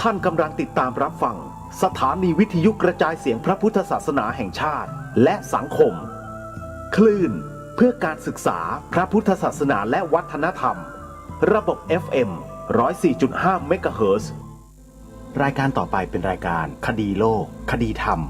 ท่านกำลังติดตามรับฟังสถานีวิทยุกระจายเสียงพระพุทธศาสนาแห่งชาติและสังคมคลื่นเพื่อการศึกษาพระพุทธศาสนาและวัฒนธรรมระบบ FM 104.5 เมกะเฮิรตซ์ รายการต่อไปเป็นรายการคดีโลกคดีธรรม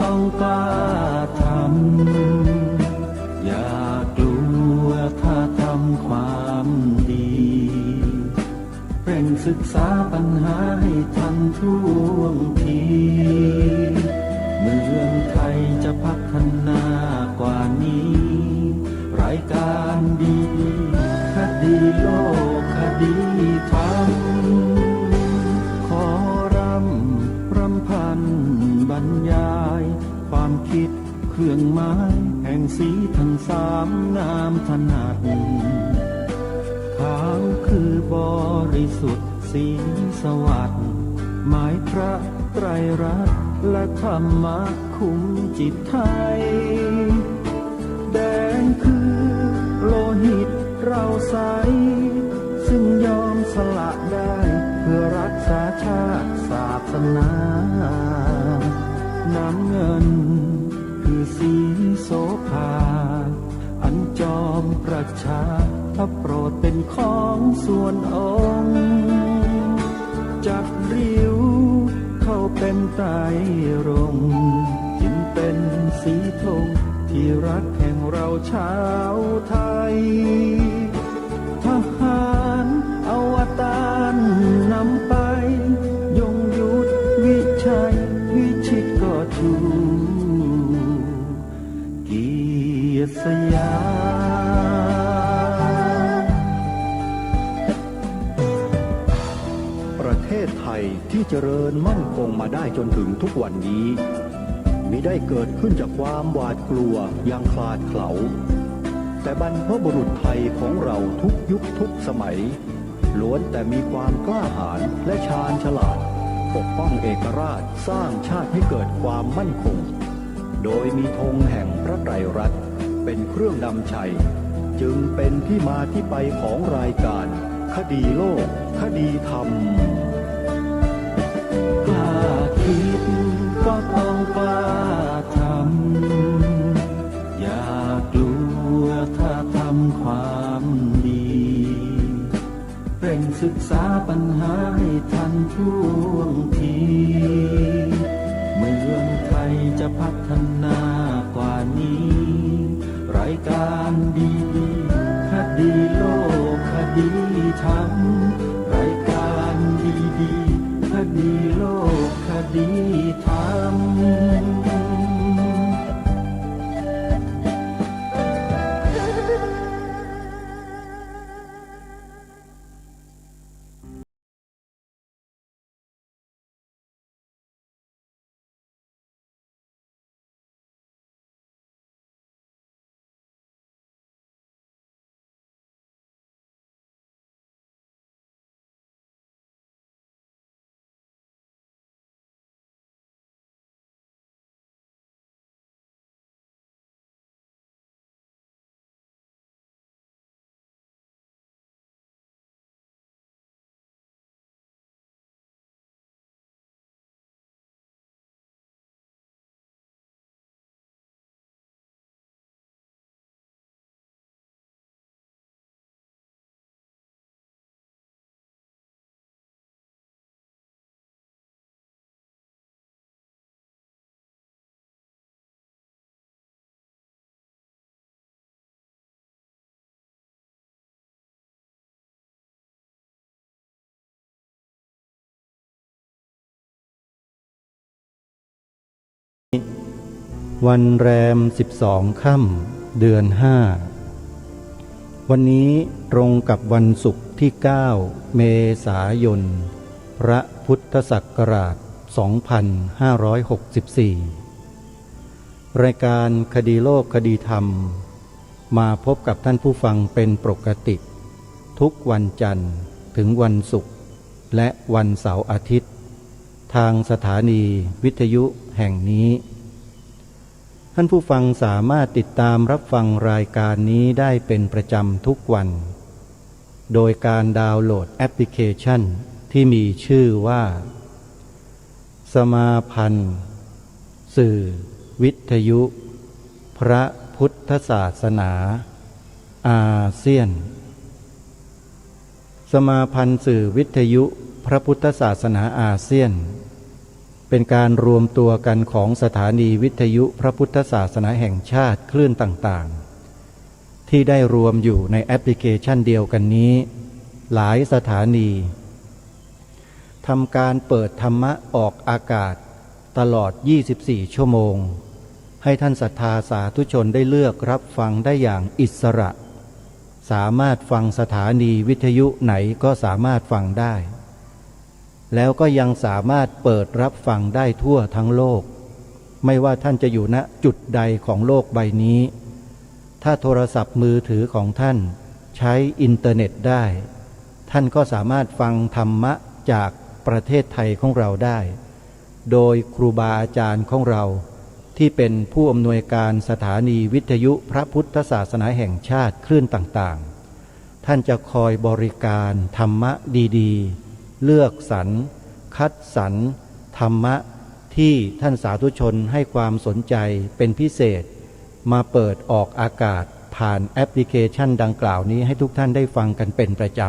ต้องกล้าทำอย่ากลัวถ้าทำความดีเร่งศึกษาปัญหาให้ทันท่วงทีเมืองไทยจะพัฒนากว่านี้รายการดีคดีโลกคดีธรรมขอรำพันบรรยายความคิดเครื่องหมายแห่งสีทั้งสามงามถนัดขาวคือบริสุทธิ์สีสวัสดิ์หมายพระไตรรัตน์และธรรมะคุมจิตไทยแดงคือโลหิตเราใสซึ่งยอมสละได้เพื่อรักษาชาติศาสนาน้ำเงินคือสีโสภาอันจอมประชาพระโปรดเป็นของส่วนองค์จับริ้วเข้าเป็นไตรรงค์จึงเป็นสีธงที่รักแห่งเราชาวไทยทหารอวตารนำไปยงยุทธวิชัยวิชิตก็ชูเกียรติสยามประเทศไทยที่เจริญมั่นคงมาได้จนถึงทุกวันนี้มิได้เกิดขึ้นจากความหวาดกลัวอย่างคลาดเขลาแต่บรรพบุรุษไทยของเราทุกยุคทุกสมัยล้วนแต่มีความกล้าหาญและชาญฉลาดปกป้องเอกราชสร้างชาติให้เกิดความมั่นคงโดยมีธงแห่งพระไตรรัตน์เป็นเครื่องนำชัยจึงเป็นที่มาที่ไปของรายการคดีโลกคดีธรรมกล้าคิดก็ต้องกล้าทำอย่ากลัวถ้าทำความดีเร่งศึกษาปัญหาให้ทันท่วงทีเมืองไทยจะพัฒนากว่านี้รายการดีคดีโลกคดีธรรมรายการดีคดีโลกคดีธรรมวันแรม12 ค่ำเดือน 5วันนี้ตรงกับวันศุกร์ที่ 9 เมษายนพระพุทธศักราช 2564 รายการคดีโลกคดีธรรมมาพบกับท่านผู้ฟังเป็นปกติทุกวันจันทร์ถึงวันศุกร์และวันเสาร์อาทิตย์ทางสถานีวิทยุแห่งนี้ท่านผู้ฟังสามารถติดตามรับฟังรายการนี้ได้เป็นประจำทุกวันโดยการดาวน์โหลดแอปพลิเคชันที่มีชื่อว่าสมาพันธ์สื่อวิทยุพระพุทธศาสนาอาเซียนสมาพันธ์สื่อวิทยุพระพุทธศาสนาอาเซียนเป็นการรวมตัวกันของสถานีวิทยุพระพุทธศาสนาแห่งชาติคลื่นต่างๆที่ได้รวมอยู่ในแอปพลิเคชันเดียวกันนี้หลายสถานีทำการเปิดธรรมะออกอากาศตลอด24ชั่วโมงให้ท่านศรัทธาสาธุชนได้เลือกรับฟังได้อย่างอิสระสามารถฟังสถานีวิทยุไหนก็สามารถฟังได้แล้วก็ยังสามารถเปิดรับฟังได้ทั่วทั้งโลกไม่ว่าท่านจะอยู่ณจุดใดของโลกใบนี้ถ้าโทรศัพท์มือถือของท่านใช้อินเทอร์เน็ตได้ท่านก็สามารถฟังธรรมะจากประเทศไทยของเราได้โดยครูบาอาจารย์ของเราที่เป็นผู้อำนวยการสถานีวิทยุพระพุทธศาสนาแห่งชาติคลื่นต่างๆท่านจะคอยบริการธรรมะดีๆเลือกสรรคัดสรรธรรมะที่ท่านสาธุชนให้ความสนใจเป็นพิเศษมาเปิดออกอากาศผ่านแอปพลิเคชันดังกล่าวนี้ให้ทุกท่านได้ฟังกันเป็นประจ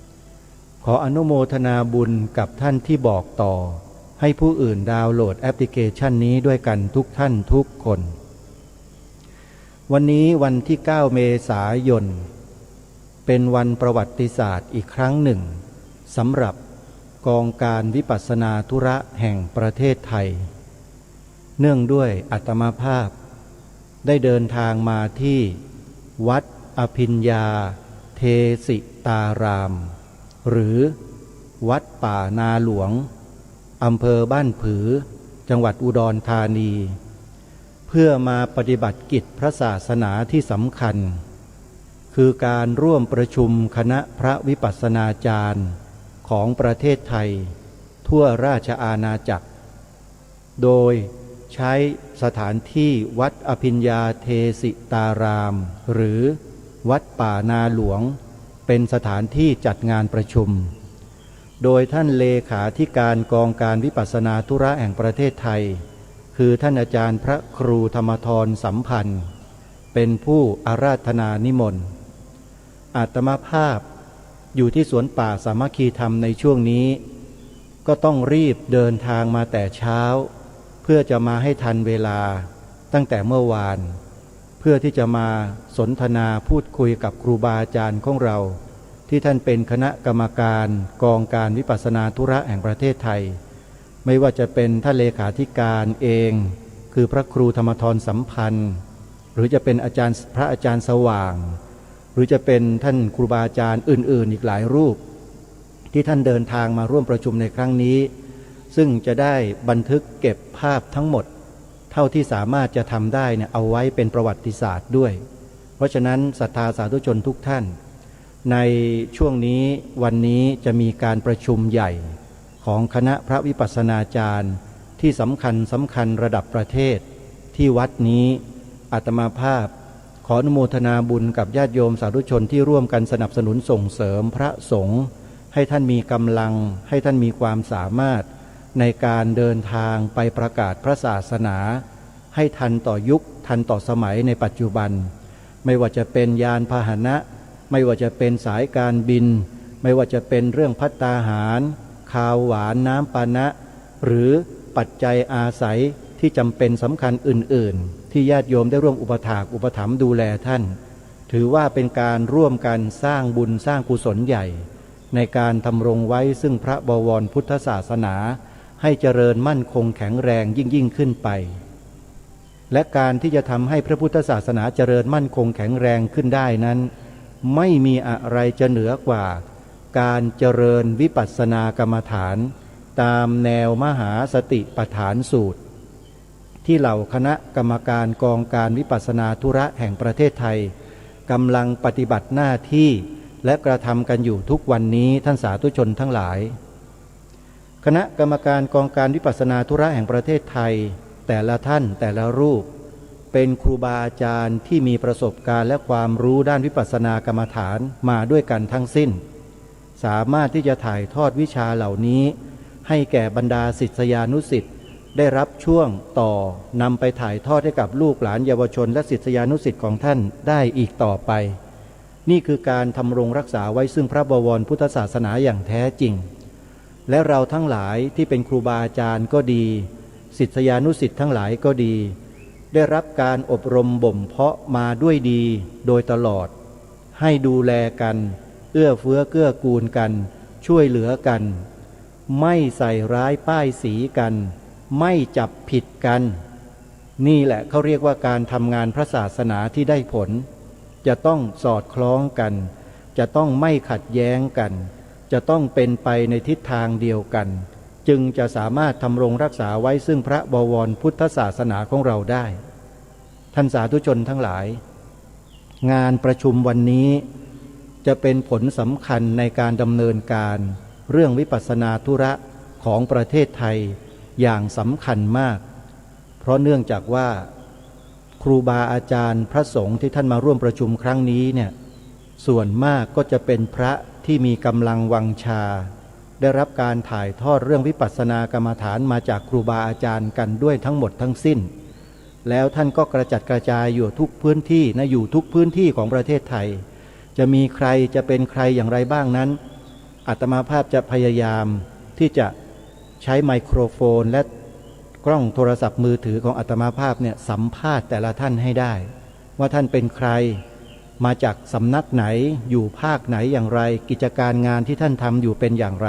ำขออนุโมทนาบุญกับท่านที่บอกต่อให้ผู้อื่นดาวน์โหลดแอปพลิเคชันนี้ด้วยกันทุกท่านทุกคนวันนี้วันที่9 เมษายนเป็นวันประวัติศาสตร์อีกครั้งหนึ่งสำหรับกองการวิปัสสนาธุระแห่งประเทศไทยเนื่องด้วยอาตมาภาพได้เดินทางมาที่วัดอภิญญาเทสิตารามหรือวัดป่านาหลวงอำเภอบ้านผือจังหวัดอุดรธานีเพื่อมาปฏิบัติกิจพระศาสนาที่สำคัญคือการร่วมประชุมคณะพระวิปัสสนาจารย์ของประเทศไทยทั่วราชอาณาจักรโดยใช้สถานที่วัดอภิญญาเทสิตารามหรือวัดป่านาหลวงเป็นสถานที่จัดงานประชุมโดยท่านเลขาธิการกองการวิปัสสนาธุระแห่งประเทศไทยคือท่านอาจารย์พระครูธรรมธรสัมพันธ์เป็นผู้อาราธนานิมนต์อาตมาภาพอยู่ที่สวนป่าสามัคคีธรรมในช่วงนี้ก็ต้องรีบเดินทางมาแต่เช้าเพื่อจะมาให้ทันเวลาตั้งแต่เมื่อวานเพื่อที่จะมาสนทนาพูดคุยกับครูบาอาจารย์ของเราที่ท่านเป็นคณะกรรมการกองการวิปัสสนาธุระแห่งประเทศไทยไม่ว่าจะเป็นท่านเลขาธิการเองคือพระครูธรรมธรสัมพันธ์หรือจะเป็นพระอาจารย์สว่างหรือจะเป็นท่านครูบาอาจารย์อื่นๆอีกหลายรูปที่ท่านเดินทางมาร่วมประชุมในครั้งนี้ซึ่งจะได้บันทึกเก็บภาพทั้งหมดเท่าที่สามารถจะทำได้เนี่ยเอาไว้เป็นประวัติศาสตร์ด้วยเพราะฉะนั้นศรัทธาสาธุชนทุกท่านในช่วงนี้วันนี้จะมีการประชุมใหญ่ของคณะพระวิปัสสนาจารย์ที่สำคัญระดับประเทศที่วัดนี้อาตมาภาพขออนุโมทนาบุญกับญาติโยมสาธุชนที่ร่วมกันสนับสนุนส่งเสริมพระสงฆ์ให้ท่านมีกำลังให้ท่านมีความสามารถในการเดินทางไปประกาศพระศาสนาให้ทันต่อยุคทันต่อสมัยในปัจจุบันไม่ว่าจะเป็นยานพาหนะไม่ว่าจะเป็นสายการบินไม่ว่าจะเป็นเรื่องภัตตาหารข้าวหวานน้ำปานะหรือปัจจัยอาศัยที่จำเป็นสำคัญอื่นๆที่ญาติโยมได้ร่วมอุปถัมภ์ดูแลท่านถือว่าเป็นการร่วมกันสร้างบุญสร้างกุศลใหญ่ในการทำรงไว้ซึ่งพระบวรพุทธศาสนาให้เจริญมั่นคงแข็งแรงยิ่งขึ้นไปและการที่จะทำให้พระพุทธศาสนาเจริญมั่นคงแข็งแรงขึ้นได้นั้นไม่มีอะไรจะเหนือกว่าการเจริญวิปัสสนากรรมฐาน ตามแนวมหาสติปัฏฐานสูตรที่เหล่าคณะกรรมการกองการวิปัสสนาธุระแห่งประเทศไทยกำลังปฏิบัติหน้าที่และกระทำกันอยู่ทุกวันนี้ท่านสาธุชนทั้งหลายคณะกรรมการกองการวิปัสสนาธุระแห่งประเทศไทยแต่ละท่านแต่ละรูปเป็นครูบาอาจารย์ที่มีประสบการณ์และความรู้ด้านวิปัสสนากรรมฐานมาด้วยกันทั้งสิ้นสามารถที่จะถ่ายทอดวิชาเหล่านี้ให้แก่บรรดาศิษยานุศิษย์ได้รับช่วงต่อนำไปถ่ายทอดให้กับลูกหลานเยาวชนและศิษยานุศิษย์ของท่านได้อีกต่อไปนี่คือการทำรงรักษาไว้ซึ่งพระบวรพุทธศาสนาอย่างแท้จริงและเราทั้งหลายที่เป็นครูบาอาจารย์ก็ดีศิษยานุศิษย์ทั้งหลายก็ดีได้รับการอบรมบ่มเพาะมาด้วยดีโดยตลอดให้ดูแลกันเอื้อเฟื้อเกื้อกูลกันช่วยเหลือกันไม่ใส่ร้ายป้ายสีกันไม่จับผิดกันนี่แหละเขาเรียกว่าการทำงานพระศาสนาที่ได้ผลจะต้องสอดคล้องกันจะต้องไม่ขัดแย้งกันจะต้องเป็นไปในทิศทางเดียวกันจึงจะสามารถทำรงรักษาไว้ซึ่งพระบวรพุทธศาสนาของเราได้ท่านสาธุชนทั้งหลายงานประชุมวันนี้จะเป็นผลสำคัญในการดำเนินการเรื่องวิปัสสนาธุระของประเทศไทยอย่างสำคัญมากเพราะเนื่องจากว่าครูบาอาจารย์พระสงฆ์ที่ท่านมาร่วมประชุมครั้งนี้เนี่ยส่วนมากก็จะเป็นพระที่มีกำลังวังชาได้รับการถ่ายทอดเรื่องวิปัสสนากรรมฐานมาจากครูบาอาจารย์กันด้วยทั้งหมดทั้งสิ้นแล้วท่านก็กระจัดกระจายอยู่ทุกพื้นที่นะอยู่ทุกพื้นที่ของประเทศไทยจะมีใครจะเป็นใครอย่างไรบ้างนั้นอาตมาภาพจะพยายามที่จะใช้ไมโครโฟนและกล้องโทรศัพท์มือถือของอาตมาภาพเนี่ยสัมภาษณ์แต่ละท่านให้ได้ว่าท่านเป็นใครมาจากสำนักไหนอยู่ภาคไหนอย่างไรกิจการงานที่ท่านทำอยู่เป็นอย่างไร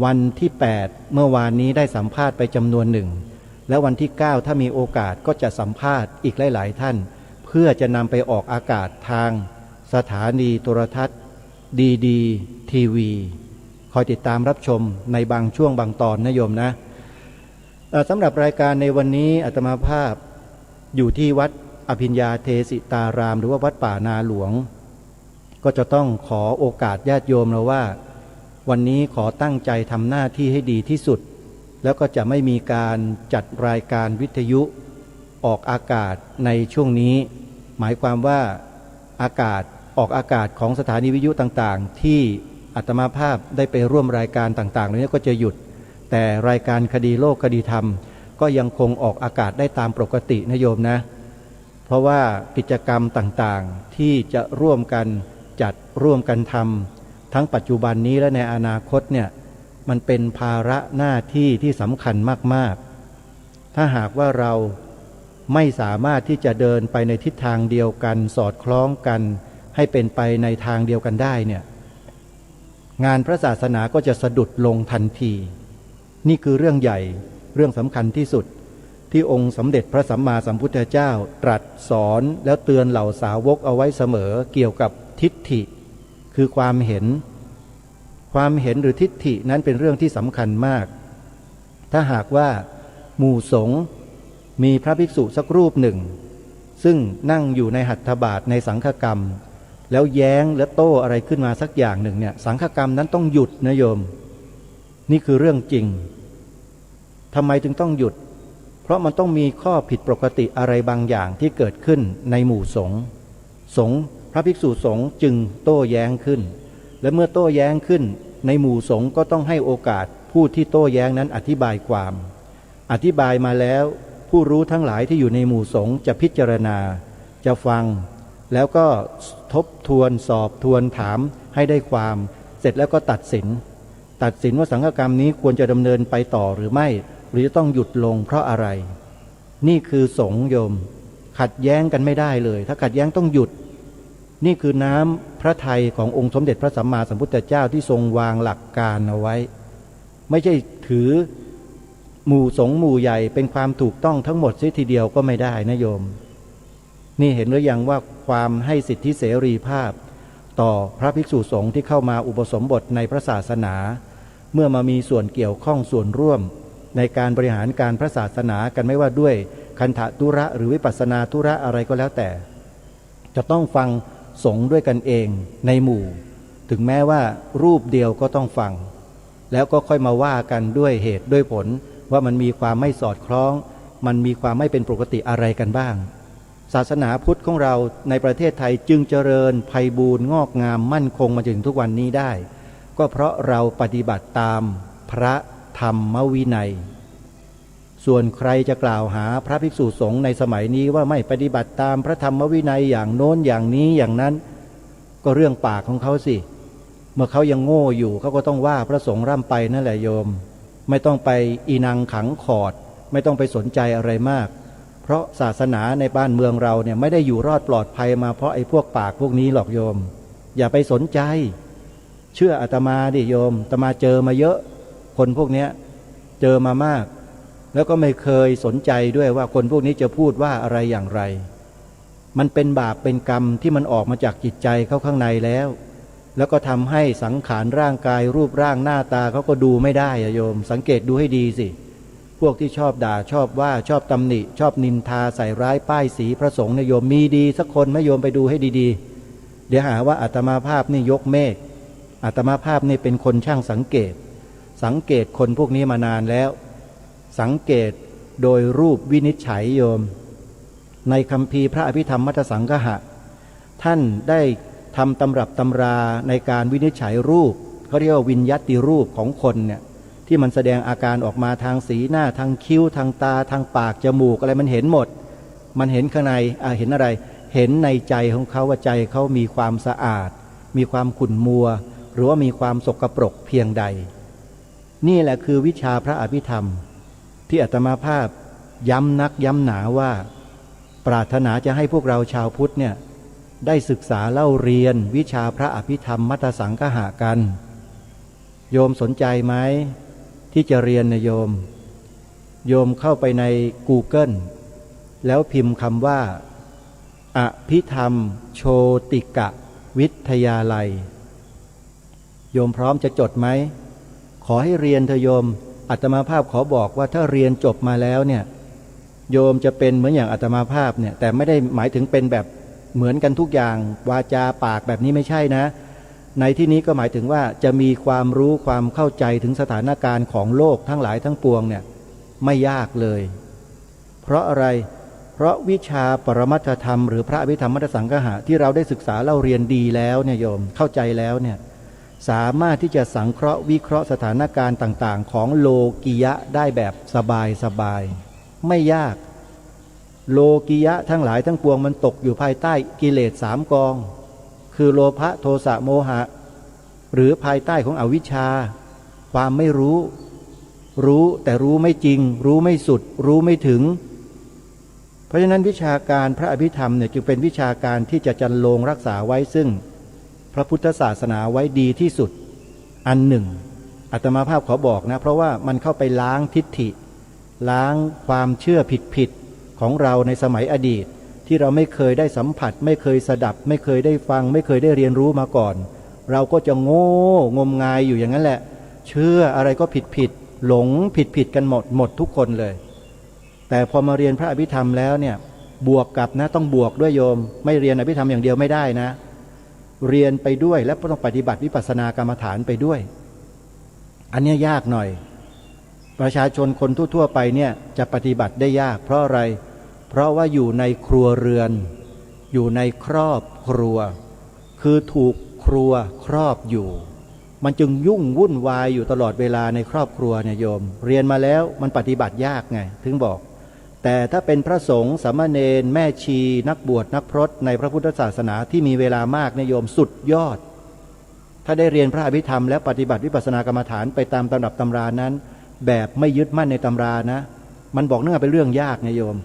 วันที่8เมื่อวานนี้ได้สัมภาษณ์ไปจำนวนหนึ่งแล้ววันที่9ถ้ามีโอกาสก็จะสัมภาษณ์อีกหลายๆท่านเพื่อจะนำไปออกอากาศทางสถานีโทรทัศน์ดีทีวีคอยติดตามรับชมในบางช่วงบางตอนนะโยมนะสำหรับรายการในวันนี้อาตมาภาพอยู่ที่วัดอภิญญาเทศิตารามหรือว่าวัดป่านาหลวงก็จะต้องขอโอกาสญาติโยมเราว่าวันนี้ขอตั้งใจทำหน้าที่ให้ดีที่สุดแล้วก็จะไม่มีการจัดรายการวิทยุออกอากาศในช่วงนี้หมายความว่าออกอากาศของสถานีวิทยุต่างๆที่อาตมาภาพได้ไปร่วมรายการต่างๆเหล่านี้ก็จะหยุดแต่รายการคดีโลกคดีธรรมก็ยังคงออกอากาศได้ตามปกตินะโยมนะเพราะว่ากิจกรรมต่างๆที่จะร่วมกันจัดร่วมกันทำทั้งปัจจุบันนี้และในอนาคตเนี่ยมันเป็นภาระหน้าที่ที่สำคัญมากๆถ้าหากว่าเราไม่สามารถที่จะเดินไปในทิศทางเดียวกันสอดคล้องกันให้เป็นไปในทางเดียวกันได้เนี่ยงานพระศาสนาก็จะสะดุดลงทันทีนี่คือเรื่องใหญ่เรื่องสำคัญที่สุดที่องค์สมเด็จพระสัมมาสัมพุทธเจ้าตรัสสอนแล้วเตือนเหล่าสาวกเอาไว้เสมอเกี่ยวกับทิฏฐิคือความเห็นหรือทิฏฐินั้นเป็นเรื่องที่สำคัญมากถ้าหากว่าหมู่สงฆ์มีพระภิกษุสักรูปหนึ่งซึ่งนั่งอยู่ในหัตถบาทในสังฆกรรมแล้วแย้งและโต้อะไรขึ้นมาสักอย่างหนึ่งเนี่ยสังฆกรรมนั้นต้องหยุดนะโยมนี่คือเรื่องจริงทำไมจึงต้องหยุดเพราะมันต้องมีข้อผิดปกติอะไรบางอย่างที่เกิดขึ้นในหมู่สงฆ์พระภิกษุสงฆ์จึงโต้แย้งขึ้นและเมื่อโต้แย้งขึ้นในหมู่สงฆ์ก็ต้องให้โอกาสผู้ที่โต้แย้งนั้นอธิบายความอธิบายมาแล้วผู้รู้ทั้งหลายที่อยู่ในหมู่สงฆ์จะพิจารณาจะฟังแล้วก็ทบทวนสอบทวนถามให้ได้ความเสร็จแล้วก็ตัดสินว่าสังฆกรรมนี้ควรจะดำเนินไปต่อหรือไม่หรือจะต้องหยุดลงเพราะอะไรนี่คือสงฆ์โยมขัดแย้งกันไม่ได้เลยถ้าขัดแย้งต้องหยุดนี่คือน้ำพระทัยขององค์สมเด็จพระสัมมาสัมพุทธเจ้าที่ทรงวางหลักการเอาไว้ไม่ใช่ถือหมู่สงฆ์หมู่ใหญ่เป็นความถูกต้องทั้งหมดเสียทีเดียวก็ไม่ได้นะโยมนี่เห็นหรือยังว่าความให้สิทธิเสรีภาพต่อพระภิกษุสงฆ์ที่เข้ามาอุปสมบทในพระศาสนา เมื่อมามีส่วนเกี่ยวข้องส่วนร่วมในการบริหารการพระศาสนากันไม่ว่าด้วยคันธทุระหรือวิปัสสนาธุระอะไรก็แล้วแต่จะต้องฟังสงฆ์ด้วยกันเองในหมู่ถึงแม้ว่ารูปเดียวก็ต้องฟังแล้วก็ค่อยมาว่ากันด้วยเหตุด้วยผลว่ามันมีความไม่สอดคล้องมันมีความไม่เป็นปกติอะไรกันบ้างศาสนาพุทธของเราในประเทศไทยจึงเจริญไพบูลย์งอกงามมั่นคงมาจนถึงทุกวันนี้ได้ก็เพราะเราปฏิบัติตามพระธรรมวินัยส่วนใครจะกล่าวหาพระภิกษุสงฆ์ในสมัยนี้ว่าไม่ปฏิบัติตามพระธรรมวินัยอย่างโน้นอย่างนี้อย่างนั้นก็เรื่องปากของเขาสิเมื่อเขายังโง่อยู่เขาก็ต้องว่าพระสงฆ์ร่ำไปนั่นแหละโยมไม่ต้องไปอีนังขังขอดไม่ต้องไปสนใจอะไรมากเพราะศาสนาในบ้านเมืองเราเนี่ยไม่ได้อยู่รอดปลอดภัยมาเพราะไอ้พวกปากพวกนี้หรอกโยมอย่าไปสนใจเชื่ออาตมาดิโยมอาตมาเจอมาเยอะคนพวกนี้เจอมามากแล้วก็ไม่เคยสนใจด้วยว่าคนพวกนี้จะพูดว่าอะไรอย่างไรมันเป็นบาปเป็นกรรมที่มันออกมาจากจิตใจเขาข้างในแล้วก็ทำให้สังขารร่างกายรูปร่างหน้าตาเขาก็ดูไม่ได้อะโยมสังเกตดูให้ดีสิพวกที่ชอบด่าชอบว่าชอบตำหนิชอบนินทาใส่ร้ายป้ายสีพระสงฆ์เนี่ยโยมมีดีสักคนไหมโยมไปดูให้ดีๆเดี๋ยวหาว่าอาตมาภาพนี่ยกเมฆอาตมาภาพนี่เป็นคนช่างสังเกตคนพวกนี้มานานแล้วสังเกตโดยรูปวินิจฉัยโยมในคัมภีร์พระอภิธรรมมัทธสังฆะท่านได้ทำตำรับตำราในการวินิจฉัยรูปเขาเรียกว่าวิญญัติรูปของคนเนี่ยที่มันแสดงอาการออกมาทางสีหน้าทางคิ้วทางตาทางปากจมูกอะไรมันเห็นหมดมันเห็นข้างในเห็นอะไรเห็นในใจของเขาว่าใจเขามีความสะอาดมีความขุ่นมัวหรือว่ามีความสกปรกเพียงใดนี่แหละคือวิชาพระอภิธรรมที่อาตมาภาพย้ำนักย้ำหนาว่าปรารถนาจะให้พวกเราชาวพุทธเนี่ยได้ศึกษาเล่าเรียนวิชาพระอภิธรรมมัทธสังฆะกันโยมสนใจไหมที่จะเรียนนะโยมเข้าไปใน Google แล้วพิมพ์คำว่าอภิธรรมโชติกะวิทยาลัยโยมพร้อมจะจดไหมขอให้เรียนเถอะโยมอาตมาภาพขอบอกว่าถ้าเรียนจบมาแล้วเนี่ยโยมจะเป็นเหมือนอย่างอาตมาภาพเนี่ยแต่ไม่ได้หมายถึงเป็นแบบเหมือนกันทุกอย่างวาจาปากแบบนี้ไม่ใช่นะในที่นี้ก็หมายถึงว่าจะมีความรู้ความเข้าใจถึงสถานการณ์ของโลกทั้งหลายทั้งปวงเนี่ยไม่ยากเลยเพราะอะไรเพราะวิชาปรมัตถธรรมหรือพระอภิธรรมมัทธสังฆะที่เราได้ศึกษาเล่าเรียนดีแล้วเนี่ยโยมเข้าใจแล้วเนี่ยสามารถที่จะสังเคราะห์วิเคราะห์สถานการณ์ต่างๆของโลกิยะได้แบบสบายไม่ยากโลกิยะทั้งหลายทั้งปวงมันตกอยู่ภายใต้กิเลส3กองคือโลภะโทสะโมหะหรือภายใต้ของอวิชชาความไม่รู้แต่รู้ไม่จริงรู้ไม่สุดรู้ไม่ถึงเพราะฉะนั้นวิชาการพระอภิธรรมเนี่ยจึงเป็นวิชาการที่จะจันโลงรักษาไว้ซึ่งพระพุทธศาสนาไว้ดีที่สุดอันหนึ่งอาตมาภาพขอบอกนะเพราะว่ามันเข้าไปล้างทิฏฐิล้างความเชื่อผิดของเราในสมัยอดีตที่เราไม่เคยได้สัมผัสไม่เคยสดับไม่เคยได้ฟังไม่เคยได้เรียนรู้มาก่อนเราก็จะโง่งมงายอยู่อย่างนั้นแหละเชื่ออะไรก็ผิดหลงผิดกันหมดทุกคนเลยแต่พอมาเรียนพระอภิธรรมแล้วเนี่ยบวกกับนะต้องบวกด้วยโยมไม่เรียนอภิธรรมอย่างเดียวไม่ได้นะเรียนไปด้วยและต้องปฏิบัติวิปัสสนากรรมฐานไปด้วยอันนี้ยากหน่อยประชาชนคนทั่วๆไปเนี่ยจะปฏิบัติได้ยากเพราะอะไรเพราะว่าอยู่ในครัวเรือนอยู่ในครอบครัวคือถูกครัวครอบอยู่มันจึงยุ่งวุ่นวายอยู่ตลอดเวลาในครอบครัวเนี่ยโยมเรียนมาแล้วมันปฏิบัติยากไงถึงบอกแต่ถ้าเป็นพระสงฆ์สามเณรแม่ชีนักบวชนักพรตในพระพุทธศาสนาที่มีเวลามากเนี่ยโยมสุดยอดถ้าได้เรียนพระอภิธรรมแล้วปฏิบัติวิปัสสนากรรมฐานไปตามตำรับตำรานั้นแบบไม่ยึดมั่นในตำรานะมันบอกเนื่องเป็นเรื่องยากไงโยม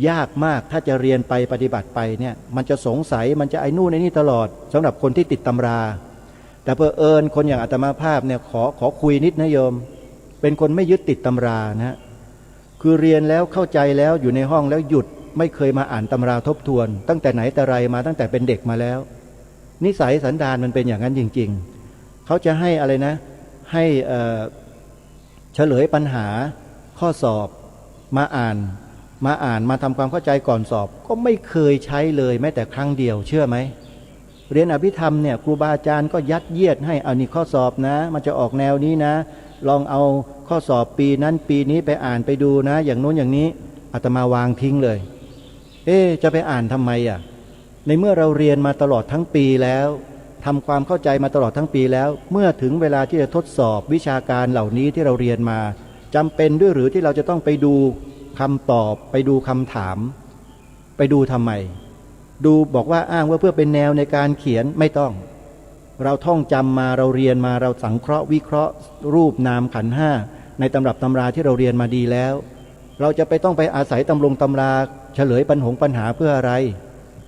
ยากมากถ้าจะเรียนไปปฏิบัติไปเนี่ยมันจะสงสัยมันจะไอ้นู่นไอ้นี่ตลอดสำหรับคนที่ติดตำราแต่เผอิญคนอย่างอาตมาภาพเนี่ยขอคุยนิดนะโยมเป็นคนไม่ยึดติดตำรานะคือเรียนแล้วเข้าใจแล้วอยู่ในห้องแล้วหยุดไม่เคยมาอ่านตำราทบทวนตั้งแต่ไหนแต่ไรมาตั้งแต่เป็นเด็กมาแล้วนิสัยสันดานมันเป็นอย่างนั้นจริงๆเขาจะให้อะไรนะ ให้เฉลยปัญหาข้อสอบมาอ่านมาทำความเข้าใจก่อนสอบก็ไม่เคยใช้เลยแม้แต่ครั้งเดียวเชื่อไหมเรียนอภิธรรมเนี่ยครูบาอาจารย์ก็ยัดเยียดให้เอานี่ข้อสอบนะมันจะออกแนวนี้นะลองเอาข้อสอบปีนั้นปีนี้ไปอ่านไปดูนะอย่างโน้นอย่างนี้อาตมาวางทิ้งเลยจะไปอ่านทำไมอ่ะในเมื่อเราเรียนมาตลอดทั้งปีแล้วทำความเข้าใจมาตลอดทั้งปีแล้วเมื่อถึงเวลาที่จะทดสอบวิชาการเหล่านี้ที่เราเรียนมาจำเป็นด้วยหรือที่เราจะต้องไปดูคำตอบไปดูคำถามไปดูทำไมดูบอกว่าอ้างว่าเพื่อเป็นแนวในการเขียนไม่ต้องเราท่องจำมาเราเรียนมาเราสังเคราะห์วิเคราะห์รูปนามขันธ์ห้าในตำรับตำราที่เราเรียนมาดีแล้วเราจะไปต้องไปอาศัยตำราเฉลยปัญหาเพื่ออะไร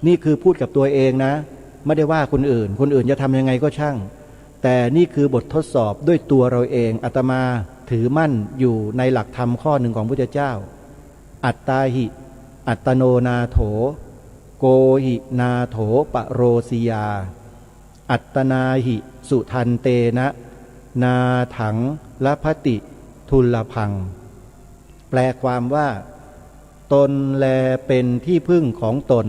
นี่คือพูดกับตัวเองนะไม่ได้ว่าคนอื่นจะทำยังไงก็ช่างแต่นี่คือบททดสอบด้วยตัวเราเองอาตมาถือมั่นอยู่ในหลักธรรมข้อหนึ่งของพุทธเจ้าอัตตาหิอัตโนนาโถโกหินาโถปโรสิยาอัตนาหิสุทันเตนะนาถังละพติทุลพังแปลความว่าตนแลเป็นที่พึ่งของตน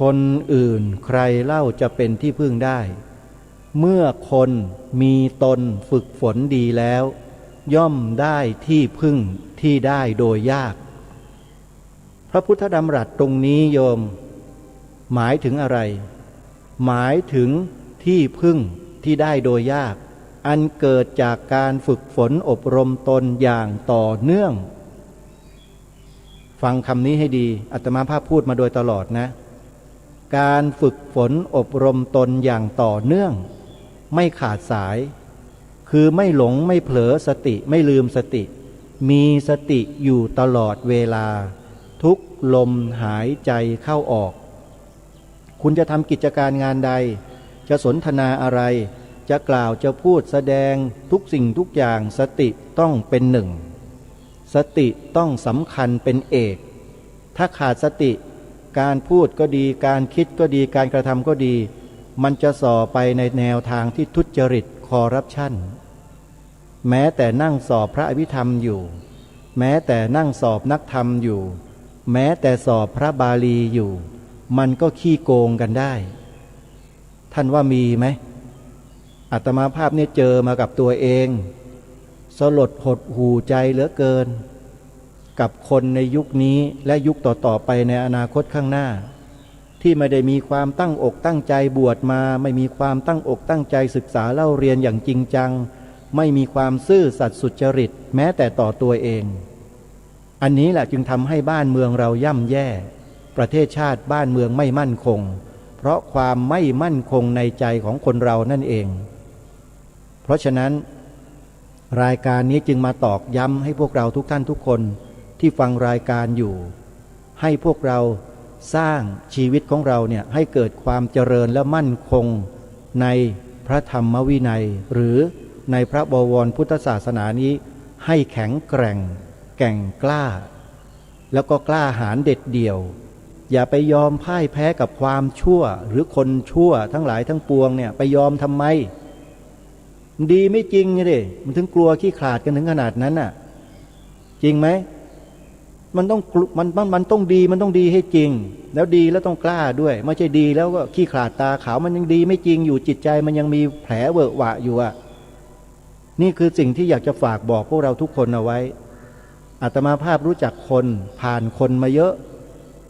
คนอื่นใครเล่าจะเป็นที่พึ่งได้เมื่อคนมีตนฝึกฝนดีแล้วย่อมได้ที่พึ่งที่ได้โดยยากพระพุทธดำรัสตรงนี้โยมหมายถึงอะไรหมายถึงที่พึ่งที่ได้โดยยากอันเกิดจากการฝึกฝนอบรมตนอย่างต่อเนื่องฟังคำนี้ให้ดีอาตมาภาพพูดมาโดยตลอดนะการฝึกฝนอบรมตนอย่างต่อเนื่องไม่ขาดสายคือไม่หลงไม่เผลอสติไม่ลืมสติมีสติอยู่ตลอดเวลาทุกลมหายใจเข้าออกคุณจะทำกิจการงานใดจะสนทนาอะไรจะกล่าวจะพูดแสดงทุกสิ่งทุกอย่างสติต้องเป็นหนึ่งสติต้องสำคัญเป็นเอกถ้าขาดสติการพูดก็ดีการคิดก็ดีการกระทำก็ดีมันจะส่อไปในแนวทางที่ทุจริตคอร์รัปชันแม้แต่นั่งสอบพระอภิธรรมอยู่แม้แต่นั่งสอบนักธรรมอยู่แม้แต่สอบพระบาลีอยู่มันก็ขี้โกงกันได้ท่านว่ามีไหมอาตมาภาพเนี่ยเจอมากับตัวเองสลดหดหูใจเหลือเกินกับคนในยุคนี้และยุคต่อๆไปในอนาคตข้างหน้าที่ไม่ได้มีความตั้งอกตั้งใจบวชมาไม่มีความตั้งอกตั้งใจศึกษาเล่าเรียนอย่างจริงจังไม่มีความซื่อสัตย์สุจริตแม้แต่ต่อตัวเองอันนี้แหละจึงทำให้บ้านเมืองเราย่ำแย่ประเทศชาติบ้านเมืองไม่มั่นคงเพราะความไม่มั่นคงในใจของคนเรานั่นเองเพราะฉะนั้นรายการนี้จึงมาตอกย้ำให้พวกเราทุกท่านทุกคนที่ฟังรายการอยู่ให้พวกเราสร้างชีวิตของเราเนี่ยให้เกิดความเจริญและมั่นคงในพระธรรมวินัยหรือในพระบวรพุทธศาสนานี้ให้แข็งแกร่งแก่งกล้าแล้วก็กล้าหาญเด็ดเดี่ยวอย่าไปยอมพ่ายแพ้กับความชั่วหรือคนชั่วทั้งหลายทั้งปวงเนี่ยไปยอมทำไมดีไม่จริงดิมันถึงกลัวขี้ขลาดกันถึงขนาดนั้นน่ะจริงไหมมันต้องดีมันต้องดีให้จริงแล้วดีแล้วต้องกล้าด้วยไม่ใช่ดีแล้วก็ขี้ขลาดตาขาวมันยังดีไม่จริงอยู่จิตใจมันยังมีแผลเวอะหวะอยู่อ่ะนี่คือสิ่งที่อยากจะฝากบอกพวกเราทุกคนเอาไว้อาตมาภาพรู้จักคนผ่านคนมาเยอะ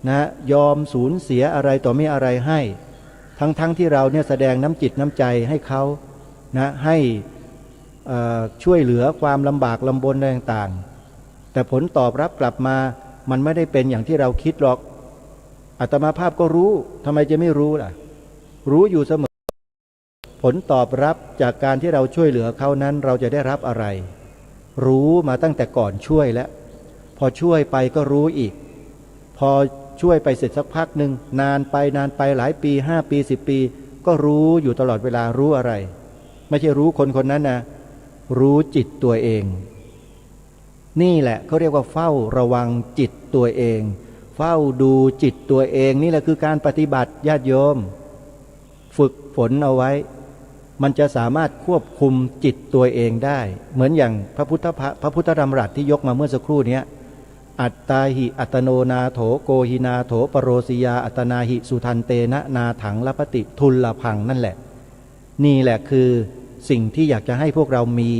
นะยอมสูญเสียอะไรต่อไม่อะไรให้ทั้งที่เราเนี่ยแสดงน้ำจิตน้ำใจให้เขานะให้ช่วยเหลือความลำบากลำบนต่างๆแต่ผลตอบรับกลับมามันไม่ได้เป็นอย่างที่เราคิดหรอกอาตมาภาพก็รู้ทำไมจะไม่รู้ล่ะรู้อยู่เสมอผลตอบรับจากการที่เราช่วยเหลือเขานั้นเราจะได้รับอะไรรู้มาตั้งแต่ก่อนช่วยแล้วพอช่วยไปก็รู้อีกพอช่วยไปเสร็จสักพักหนึ่งนานไปหลายปี5 ปี10 ปีก็รู้อยู่ตลอดเวลารู้อะไรไม่ใช่รู้คนคนนั้นนะรู้จิตตัวเองนี่แหละเขาเรียกว่าเฝ้าระวังจิตตัวเองเฝ้าดูจิตตัวเองนี่แหละคือการปฏิบัติญาติโยมฝึกฝนเอาไว้ มันจะสามารถควบคุมจิตตัวเองได้เหมือนอย่างพระพุทธดำรัสที่ยกมาเมื่อสักครู่นี้อัตตาหิอัตโนนาโถโกหินาโถปโรสิยาอัตนาหิสุทันเตนะนาถังลปติทุลลพังนั่นแหละนี่แหละคือสิ่งที่อยากจะให้พวกเรามี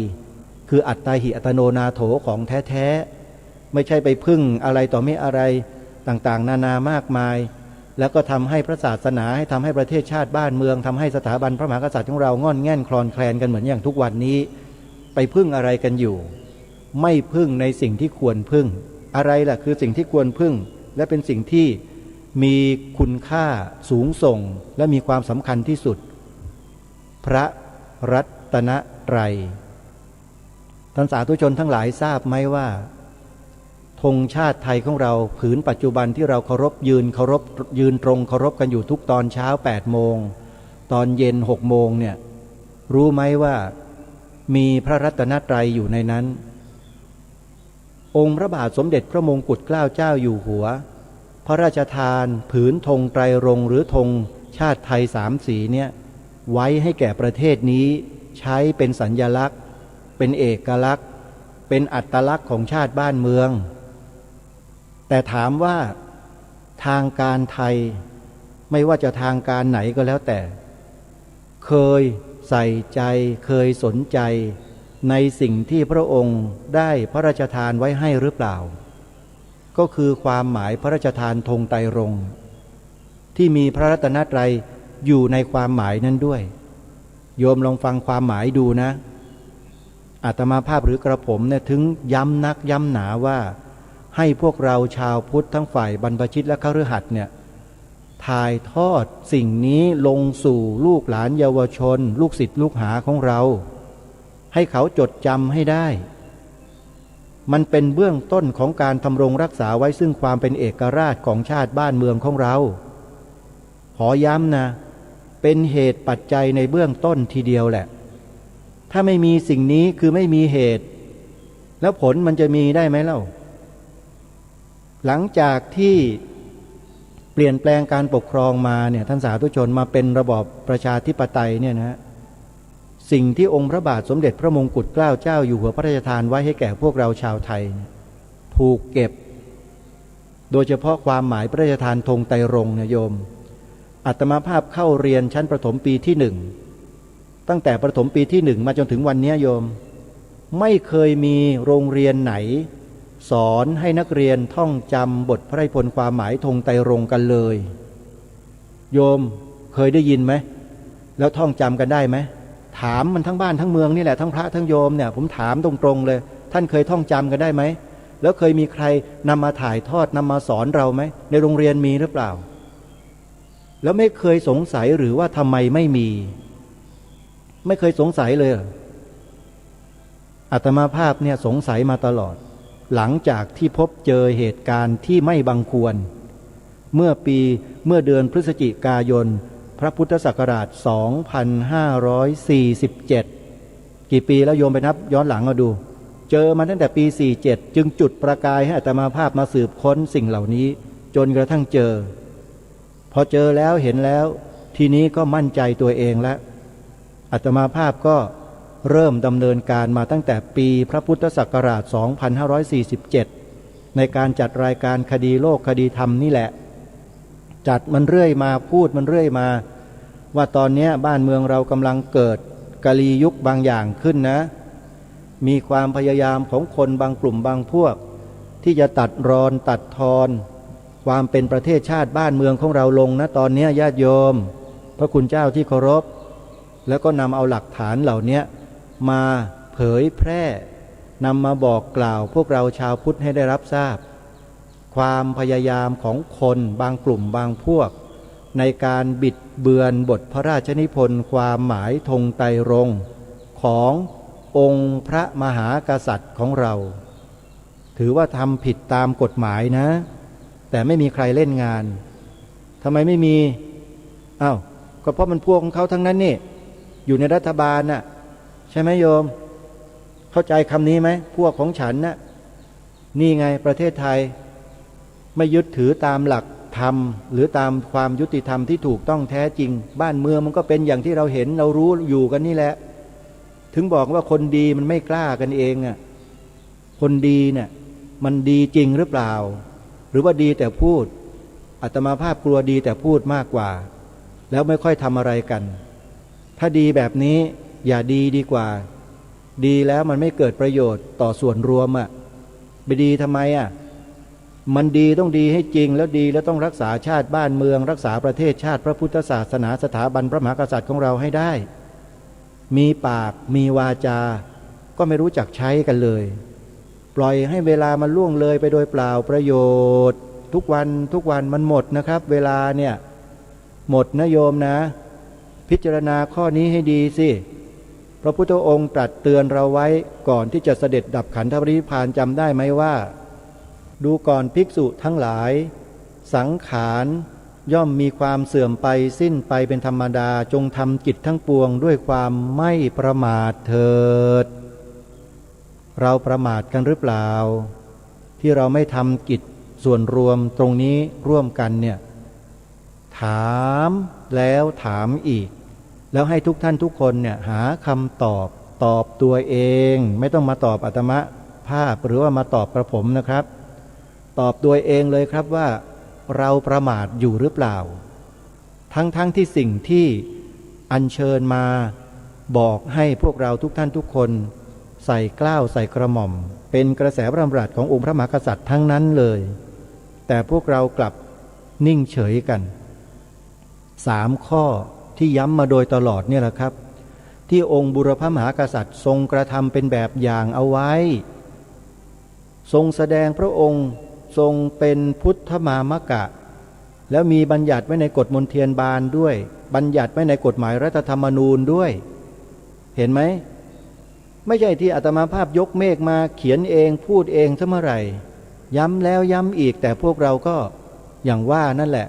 คืออัตตาหิอัตโนนาโถของแท้ๆไม่ใช่ไปพึ่งอะไรต่อไม่อะไรต่างๆนานามากมายแล้วก็ทำให้พระศาสนาให้ทำให้ประเทศชาติบ้านเมืองทำให้สถาบันพระมหากษัตริย์ของเราง่อนแง่นคลอนแคลนกันเหมือนอย่างทุกวันนี้ไปพึ่งอะไรกันอยู่ไม่พึ่งในสิ่งที่ควรพึ่งอะไรล่ะคือสิ่งที่ควรพึ่งและเป็นสิ่งที่มีคุณค่าสูงส่งและมีความสำคัญที่สุดพระรัตนตรัยท่านสาธุชนทั้งหลายทราบไหมว่าธงชาติไทยของเราผืนปัจจุบันที่เราเคารพยืนตรงเคารพกันอยู่ทุกตอนเช้า8 โมงตอนเย็น6 โมงเนี่ยรู้ไหมว่ามีพระรัตนตรัยอยู่ในนั้นองค์พระบาทสมเด็จพระมงกุฎเกล้าเจ้าอยู่หัวพระราชทานผืนธงไตรรงค์หรือธงชาติไทย3 สีเนี่ยไว้ให้แก่ประเทศนี้ใช้เป็นสัญลักษณ์เป็นเอกลักษณ์เป็นอัตลักษณ์ของชาติบ้านเมืองแต่ถามว่าทางการไทยไม่ว่าจะทางการไหนก็แล้วแต่เคยใส่ใจเคยสนใจในสิ่งที่พระองค์ได้พระราชทานไว้ให้หรือเปล่าก็คือความหมายพระราชทานธงไตรรงค์ที่มีพระรัตนตรัยอยู่ในความหมายนั้นด้วยโยมลองฟังความหมายดูนะอาตมาภาพหรือกระผมเนี่ยถึงย้ำนักย้ำหนาว่าให้พวกเราชาวพุทธทั้งฝ่ายบรรพชิตและคฤหัสถ์เนี่ยถ่ายทอดสิ่งนี้ลงสู่ลูกหลานเยาวชนลูกศิษย์ลูกหาของเราให้เขาจดจำให้ได้มันเป็นเบื้องต้นของการทำรงรักษาไว้ซึ่งความเป็นเอกราชของชาติบ้านเมืองของเราขอย้ำนะเป็นเหตุปัจจัยในเบื้องต้นทีเดียวแหละถ้าไม่มีสิ่งนี้คือไม่มีเหตุแล้วผลมันจะมีได้ไหมเล่าหลังจากที่เปลี่ยนแปลงการปกครองมาเนี่ยท่านสาธุชนมาเป็นระบอบประชาธิปไตยเนี่ยนะสิ่งที่องค์พระบาทสมเด็จพระมงกุฎเกล้าเจ้าอยู่หัวพระราชทานไว้ให้แก่พวกเราชาวไทยถูกเก็บโดยเฉพาะความหมายพระราชทานธงไตรรงค์เนี่ยโยมอาตมาภาพเข้าเรียนชั้นประถมปีที่1ตั้งแต่ประถมปีที่1มาจนถึงวันนี้โยมไม่เคยมีโรงเรียนไหนสอนให้นักเรียนท่องจำบทพระราชนิพนธ์ความหมายธงไตรรงค์กันเลยโยมเคยได้ยินไหมแล้วท่องจำกันได้ไหมถามมันทั้งบ้านทั้งเมืองนี่แหละทั้งพระทั้งโยมเนี่ยผมถามตรงๆเลยท่านเคยท่องจำกันได้ไหมแล้วเคยมีใครนำมาถ่ายทอดนำมาสอนเราไหมในโรงเรียนมีหรือเปล่าแล้วไม่เคยสงสัยหรือว่าทำไมไม่มีไม่เคยสงสัยเลยอาตมาภาพเนี่ยสงสัยมาตลอดหลังจากที่พบเจอเหตุการณ์ที่ไม่บังควรเมื่อเดือนพฤศจิกายนพระพุทธศักราช 2547 กี่ปีแล้วโยมไปนับย้อนหลังมาดูเจอมาตั้งแต่ปี 47 จึงจุดประกายให้อาตมาภาพมาสืบค้นสิ่งเหล่านี้จนกระทั่งเจอพอเจอแล้วเห็นแล้วทีนี้ก็มั่นใจตัวเองแล้วอาตมาภาพก็เริ่มดำเนินการมาตั้งแต่ปีพระพุทธศักราช 2547 ในการจัดรายการคดีโลกคดีธรรมนี่แหละจัดมันเรื่อยมาพูดมันเรื่อยมาว่าตอนนี้บ้านเมืองเรากำลังเกิดกลียุคบางอย่างขึ้นนะมีความพยายามของคนบางกลุ่มบางพวกที่จะตัดรอนตัดทอนความเป็นประเทศชาติบ้านเมืองของเราลงนะตอนนี้ญาติโยมพระคุณเจ้าที่เคารพแล้วก็นำเอาหลักฐานเหล่านี้มาเผยแพร่นำมาบอกกล่าวพวกเราชาวพุทธให้ได้รับทราบความพยายามของคนบางกลุ่มบางพวกในการบิดเบือนบทพระราชนิพนธ์ความหมายธงไตรรงค์ขององค์พระมหากษัตริย์ของเราถือว่าทำผิดตามกฎหมายนะแต่ไม่มีใครเล่นงานทำไมไม่มีอ้าวก็เพราะมันพวกของเขาทั้งนั้นนี่อยู่ในรัฐบาลน่ะใช่ไหมโยมเข้าใจคำนี้ไหมพวกของฉันน่ะนี่ไงประเทศไทยไม่ยึดถือตามหลัก ธรรมหรือตามความยุติธรรมที่ถูกต้องแท้จริงบ้านเมืองมันก็เป็นอย่างที่เราเห็นเรารู้อยู่กันนี่แหละถึงบอกว่าคนดีมันไม่กล้ากันเองอ่ะคนดีเนี่ยมันดีจริงหรือเปล่าหรือว่าดีแต่พูดอาตมาภาพกลัวดีแต่พูดมากกว่าแล้วไม่ค่อยทำอะไรกันถ้าดีแบบนี้อย่าดีดีกว่าดีแล้วมันไม่เกิดประโยชน์ต่อส่วนรวมอ่ะไปดีทำไมอ่ะมันดีต้องดีให้จริงแล้วดีแล้วต้องรักษาชาติบ้านเมืองรักษาประเทศชาติพระพุทธศาสนาสถาบันพระมหากษัตริย์ของเราให้ได้มีปากมีวาจาก็ไม่รู้จักใช้กันเลยปล่อยให้เวลามันล่วงเลยไปโดยเปล่าประโยชน์ทุกวันมันหมดนะครับเวลาเนี่ยหมดนะโยมนะพิจารณาข้อนี้ให้ดีสิพระพุทธองค์ตรัสเตือนเราไว้ก่อนที่จะเสด็จดับขันธปรินิพพานจำได้ไหมว่าดูก่อนภิกษุทั้งหลายสังขารย่อมมีความเสื่อมไปสิ้นไปเป็นธรรมดาจงทำจิตทั้งปวงด้วยความไม่ประมาทเถิดเราประมาทกันหรือเปล่าที่เราไม่ทำกิจส่วนรวมตรงนี้ร่วมกันเนี่ยถามแล้วถามอีกแล้วให้ทุกท่านทุกคนเนี่ยหาคำตอบตัวเองไม่ต้องมาตอบอาตมาภาพหรือว่ามาตอบกระผมนะครับตอบตัวเองเลยครับว่าเราประมาทอยู่หรือเปล่าทั้งที่สิ่งที่อัญเชิญมาบอกให้พวกเราทุกท่านทุกคนใส่เกล้าใส่กระหม่อมเป็นกระแสพระดำรัสขององค์พระมหากษัตริย์ทั้งนั้นเลยแต่พวกเรากลับนิ่งเฉยกัน3ข้อที่ย้ำมาโดยตลอดเนี่ยแหละครับที่องค์บุรพมหากษัตริย์ทรงกระทำเป็นแบบอย่างเอาไว้ทรงแสดงพระองค์ทรงเป็นพุทธมามกะแล้วมีบัญญัติไว้ในกฎมนเทียนบาลด้วยบัญญัติไว้ในกฎหมายรัฐธรรมนูญด้วยเห็นไหมไม่ใช่ที่อาตมาภาพยกเมฆมาเขียนเองพูดเองซะเมื่อไหร่ย้ำแล้วย้ำอีกแต่พวกเราก็อย่างว่านั่นแหละ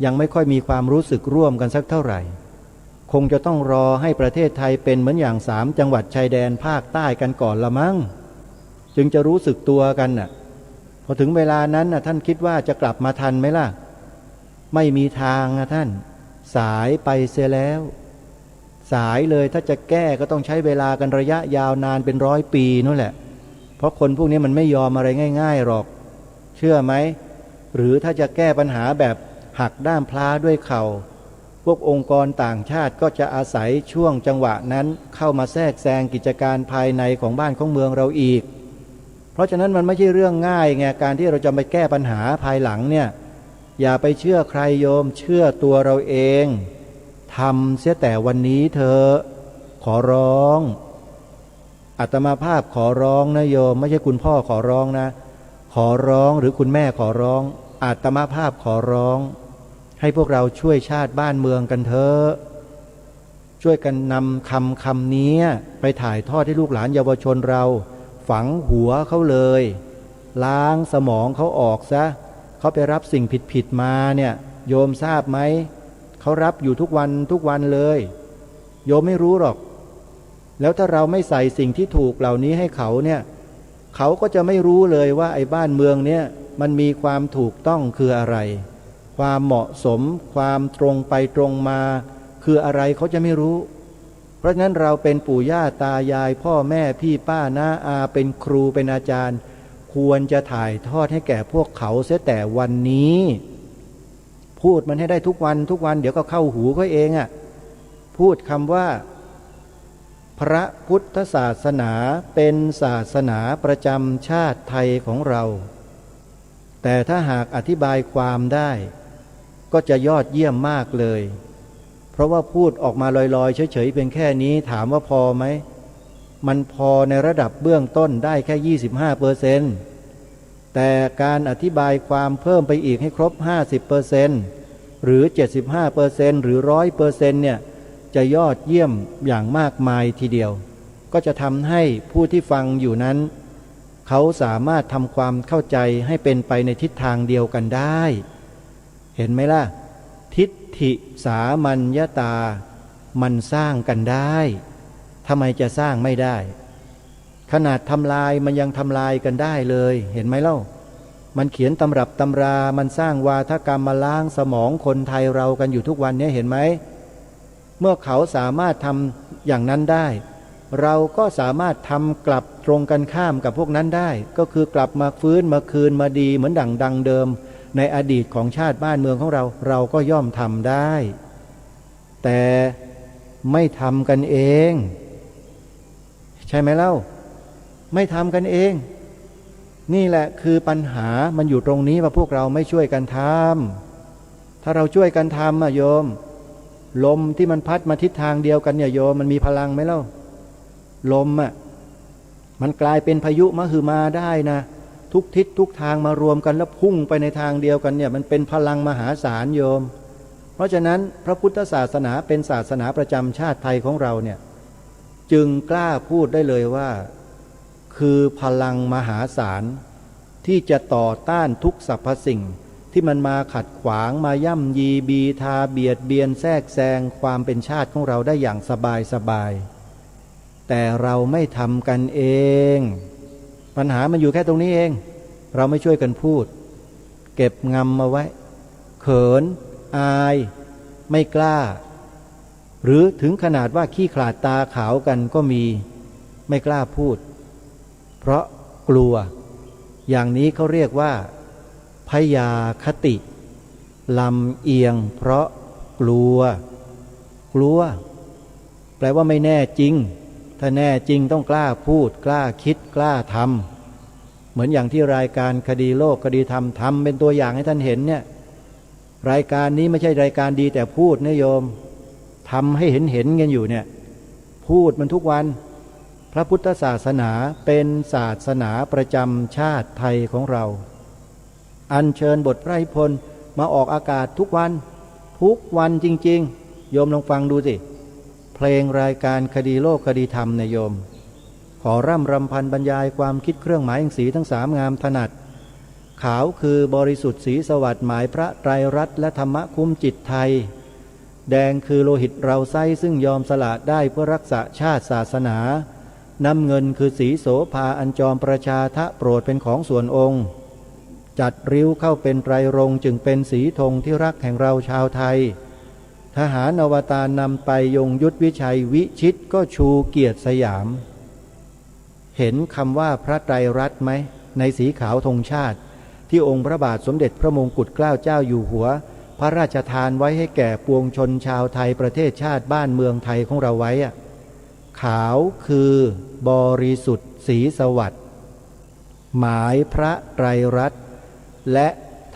ยังไม่ค่อยมีความรู้สึกร่วมกันสักเท่าไหร่คงจะต้องรอให้ประเทศไทยเป็นเหมือนอย่าง3จังหวัดชายแดนภาคใต้กันก่อนละมั้งจึงจะรู้สึกตัวกันน่ะพอถึงเวลานั้นน่ะท่านคิดว่าจะกลับมาทันไหมล่ะไม่มีทางนะท่านสายไปเสียแล้วสายเลยถ้าจะแก้ก็ต้องใช้เวลากันระยะยาวนานเป็น100 ปีนั่นแหละเพราะคนพวกนี้มันไม่ยอมอะไรง่ายๆหรอกเชื่อไหมหรือถ้าจะแก้ปัญหาแบบหักด้ามพลาด้วยเข่าพวกองค์กรต่างชาติก็จะอาศัยช่วงจังหวะนั้นเข้ามาแทรกแซงกิจการภายในของบ้านของเมืองเราอีกเพราะฉะนั้นมันไม่ใช่เรื่องง่ายไงการที่เราจะไปแก้ปัญหาภายหลังเนี่ยอย่าไปเชื่อใครโยมเชื่อตัวเราเองทำเสียแต่วันนี้เธอขอร้องอาตมาภาพขอร้องนะโยมไม่ใช่คุณพ่อขอร้องนะขอร้องหรือคุณแม่ขอร้องอาตมาภาพขอร้องให้พวกเราช่วยชาติบ้านเมืองกันเถอะช่วยกันนำคำนี้ไปถ่ายทอดให้ลูกหลานเยาวชนเราฝังหัวเขาเลยล้างสมองเขาออกซะเขาไปรับสิ่งผิดมาเนี่ยโยมทราบไหมเขารับอยู่ทุกวันเลยโยมไม่รู้หรอกแล้วถ้าเราไม่ใส่สิ่งที่ถูกเหล่านี้ให้เขาเนี่ยเขาก็จะไม่รู้เลยว่าไอ้บ้านเมืองเนี่ยมันมีความถูกต้องคืออะไรความเหมาะสมความตรงไปตรงมาคืออะไรเขาจะไม่รู้เพราะฉะนั้นเราเป็นปู่ย่าตายายพ่อแม่พี่ป้าน้าอาเป็นครูเป็นอาจารย์ควรจะถ่ายทอดให้แก่พวกเขาเสียแต่วันนี้พูดมันให้ได้ทุกวันเดี๋ยวก็เข้าหูเขาเองอ่ะพูดคำว่าพระพุทธศาสนาเป็นศาสนาประจำชาติไทยของเราแต่ถ้าหากอธิบายความได้ก็จะยอดเยี่ยมมากเลยเพราะว่าพูดออกมาลอยๆเฉยๆเพียงแค่นี้ถามว่าพอไหมมันพอในระดับเบื้องต้นได้แค่ 25%แต่การอธิบายความเพิ่มไปอีกให้ครบ 50% หรือ 75% หรือ 100% เนี่ยจะยอดเยี่ยมอย่างมากมายทีเดียวก็จะทำให้ผู้ที่ฟังอยู่นั้นเขาสามารถทำความเข้าใจให้เป็นไปในทิศทางเดียวกันได้เห็นไหมล่ะทิฏฐิสามัญญตามันสร้างกันได้ทำไมจะสร้างไม่ได้ขนาดทำลายมันยังทำลายกันได้เลยเห็นไหมเล่า มันเขียนตำรับตำรามันสร้างวาทกรรมมาล้างสมองคนไทยเรากันอยู่ทุกวันนี้เห็นไหมเมื่อเขาสามารถทำอย่างนั้นได้เราก็สามารถทำกลับตรงกันข้ามกับพวกนั้นได้ก็คือกลับมาฟื้นมาคืนมาดีเหมือนดังเดิมในอดีตของชาติบ้านเมืองของเราก็ย่อมทำได้แต่ไม่ทำกันเองใช่ไหมเล่าไม่ทำกันเองนี่แหละคือปัญหามันอยู่ตรงนี้ว่าพวกเราไม่ช่วยกันทำถ้าเราช่วยกันทำโยมลมที่มันพัดมาทิศทางเดียวกันเนี่ยโยมมันมีพลังไหมเล่าลมมันกลายเป็นพายุมหึมาได้นะทุกทิศทุกทางมารวมกันแล้วพุ่งไปในทางเดียวกันเนี่ยมันเป็นพลังมหาศาลโยมเพราะฉะนั้นพระพุทธศาสนาเป็นศาสนาประจำชาติไทยของเราเนี่ยจึงกล้าพูดได้เลยว่าคือพลังมหาศาลที่จะต่อต้านทุกสรรพสิ่งที่มันมาขัดขวางมาย่ำยีบีทาเบียดเบียนแทรกแซงความเป็นชาติของเราได้อย่างสบายแต่เราไม่ทำกันเองปัญหามันอยู่แค่ตรงนี้เองเราไม่ช่วยกันพูดเก็บงำมาไว้เขินอายไม่กล้าหรือถึงขนาดว่าขี้ขลาดตาขาวกันก็มีไม่กล้าพูดเพราะกลัวอย่างนี้เขาเรียกว่าพยาคติลำเอียงเพราะกลัวแปลว่าไม่แน่จริงถ้าแน่จริงต้องกล้าพูดกล้าคิดกล้าทำเหมือนอย่างที่รายการคดีโลกคดีธรรมทำเป็นตัวอย่างให้ท่านเห็นเนี่ยรายการนี้ไม่ใช่รายการดีแต่พูดนะโยมทำให้เห็นกันอยู่เนี่ยพูดมันทุกวันพระพุทธศาสนาเป็นศาสนาประจำชาติไทยของเราอัญเชิญบทพระนิพนธ์มาออกอากาศทุกวันจริงๆโยมลองฟังดูสิเพลงรายการคดีโลกคดีธรรมเนี่ยโยมขอร่ำรำพันบรรยายความคิดเครื่องหมายแห่งสีทั้งสามงามถนัดขาวคือบริสุทธิ์สีสวัสดิ์หมายพระไตรรัตน์และธรรมะคุ้มจิตไทยแดงคือโลหิตเราไส้ซึ่งยอมสละได้เพื่อรักษาชาติศาสนาน้ำเงินคือสีโสภาอันจอมประชาทะโปรดเป็นของส่วนองค์จัดริ้วเข้าเป็นไตรรงค์จึงเป็นสีธงที่รักแห่งเราชาวไทยทหารอวตารนำไปยงยุทธวิชัยวิชิตก็ชูเกียรติสยามเห็นคำว่าพระไตรรัตน์ไหมในสีขาวธงชาติที่องค์พระบาทสมเด็จพระมงกุฎเกล้าเจ้าอยู่หัวพระราชทานไว้ให้แก่ปวงชนชาวไทยประเทศชาติบ้านเมืองไทยของเราไว้ขาวคือบริสุทธิ์สีสวัสดิ์หมายพระไตรรัตน์และ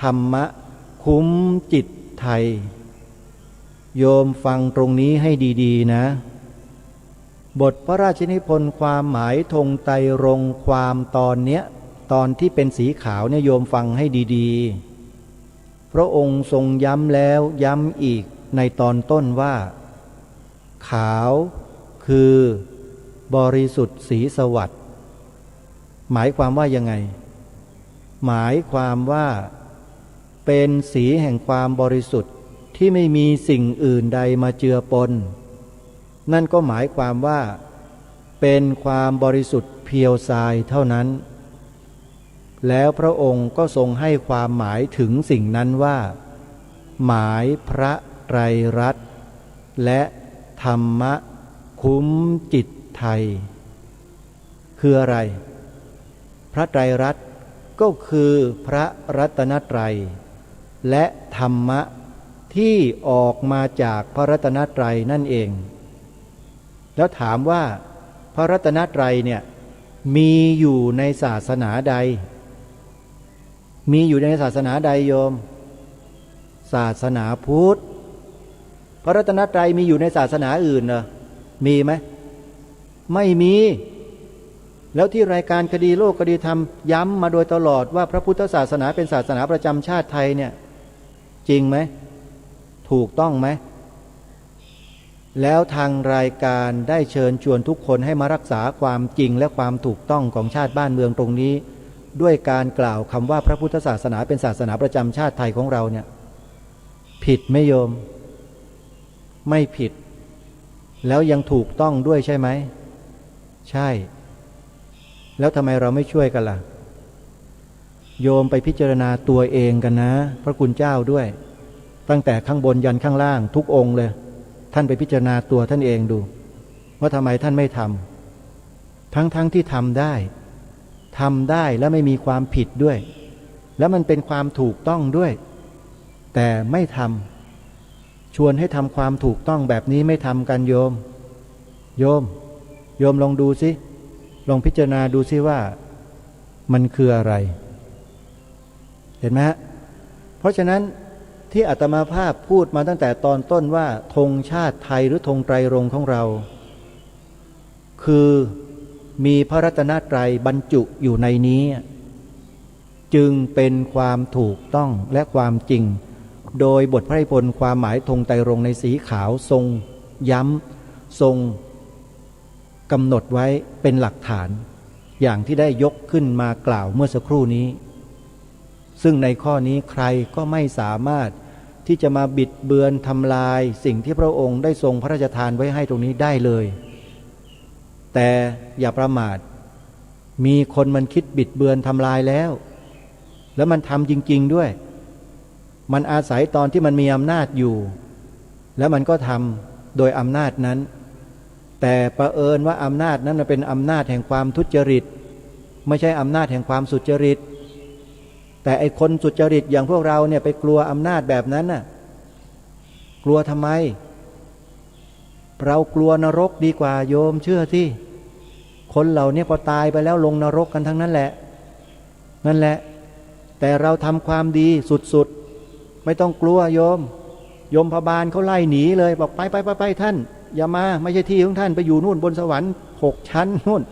ธรรมะคุ้มจิตไทยโยมฟังตรงนี้ให้ดีๆนะบทพระราชนิพนธ์ความหมายธงไตรรงค์ความตอนที่เป็นสีขาวเนี่ยโยมฟังให้ดีๆพระองค์ทรงย้ำแล้วย้ำอีกในตอนต้นว่าขาวคือบริสุทธิ์สีสวัสดิ์หมายความว่ายังไงหมายความว่าเป็นสีแห่งความบริสุทธิ์ที่ไม่มีสิ่งอื่นใดมาเจือปนนั่นก็หมายความว่าเป็นความบริสุทธิ์เพียวทรายเท่านั้นแล้วพระองค์ก็ทรงให้ความหมายถึงสิ่งนั้นว่าหมายพระไตรรัตน์และธรรมะคุ้มจิตไทยคืออะไรพระไตรรัตน์ก็คือพระรัตนตรัยและธรรมะที่ออกมาจากพระรัตนตรัยนั่นเองแล้วถามว่าพระรัตนตรัยเนี่ยมีอยู่ในศาสนาใดมีอยู่ในศาสนาใดโยมศาสนาพุทธพระรัตนตรัยมีอยู่ในศาสนาอื่นเหรอมีไหมไม่มีแล้วที่รายการคดีโลกคดีธรรมย้ำมาโดยตลอดว่าพระพุทธศาสนาเป็นศาสนาประจำชาติไทยเนี่ยจริงไหมถูกต้องไหมแล้วทางรายการได้เชิญชวนทุกคนให้มารักษาความจริงและความถูกต้องของชาติบ้านเมืองตรงนี้ด้วยการกล่าวคำว่าพระพุทธศาสนาเป็นศาสนาประจำชาติไทยของเราเนี่ยผิดไหมโยมไม่ผิดแล้วยังถูกต้องด้วยใช่ไหมใช่แล้วทำไมเราไม่ช่วยกันล่ะ โยมไปพิจารณาตัวเองกันนะพระคุณเจ้าด้วยตั้งแต่ข้างบนยันข้างล่างทุกองค์เลยท่านไปพิจารณาตัวท่านเองดูว่าทำไมท่านไม่ทำทั้งที่ทำได้แล้วไม่มีความผิดด้วยแล้วมันเป็นความถูกต้องด้วยแต่ไม่ทำชวนให้ทำความถูกต้องแบบนี้ไม่ทำกันโยมลองดูสิลองพิจารณาดูสิว่ามันคืออะไรเห็นไหมฮะเพราะฉะนั้นที่อาตมาภาพพูดมาตั้งแต่ตอนต้นว่าธงชาติไทยหรือธงไตรรงค์ของเราคือมีพระรัตนตรัยบรรจุอยู่ในนี้จึงเป็นความถูกต้องและความจริงโดยบทพระนิพนธ์ความหมายธงไตรรงค์ในสีขาวทรงย้ำทรงกำหนดไว้เป็นหลักฐานอย่างที่ได้ยกขึ้นมากล่าวเมื่อสักครู่นี้ซึ่งในข้อนี้ใครก็ไม่สามารถที่จะมาบิดเบือนทำลายสิ่งที่พระองค์ได้ทรงพระราชทานไว้ให้ตรงนี้ได้เลยแต่อย่าประมาทมีคนมันคิดบิดเบือนทำลายแล้วมันทำจริงๆด้วยมันอาศัยตอนที่มันมีอำนาจอยู่แล้วมันก็ทำโดยอำนาจนั้นแต่ประเอิญว่าอำนาจนั้นเป็นอำนาจแห่งความทุจริตไม่ใช่อำนาจแห่งความสุจริตแต่ไอ้คนสุจริตอย่างพวกเราเนี่ยไปกลัวอำนาจแบบนั้นน่ะกลัวทำไมเรากลัวนรกดีกว่าโยมเชื่อที่คนเหล่านี้พอตายไปแล้วลงนรกกันทั้งนั้นแหละนั่นแหละแต่เราทำความดีสุดๆไม่ต้องกลัวโยมพบาลเขาไล่หนีเลยบอกไปท่านอย่ามาไม่ใช่ที่ของท่านไปอยู่นู่นบนสวรรค์6 ชั้นนู่น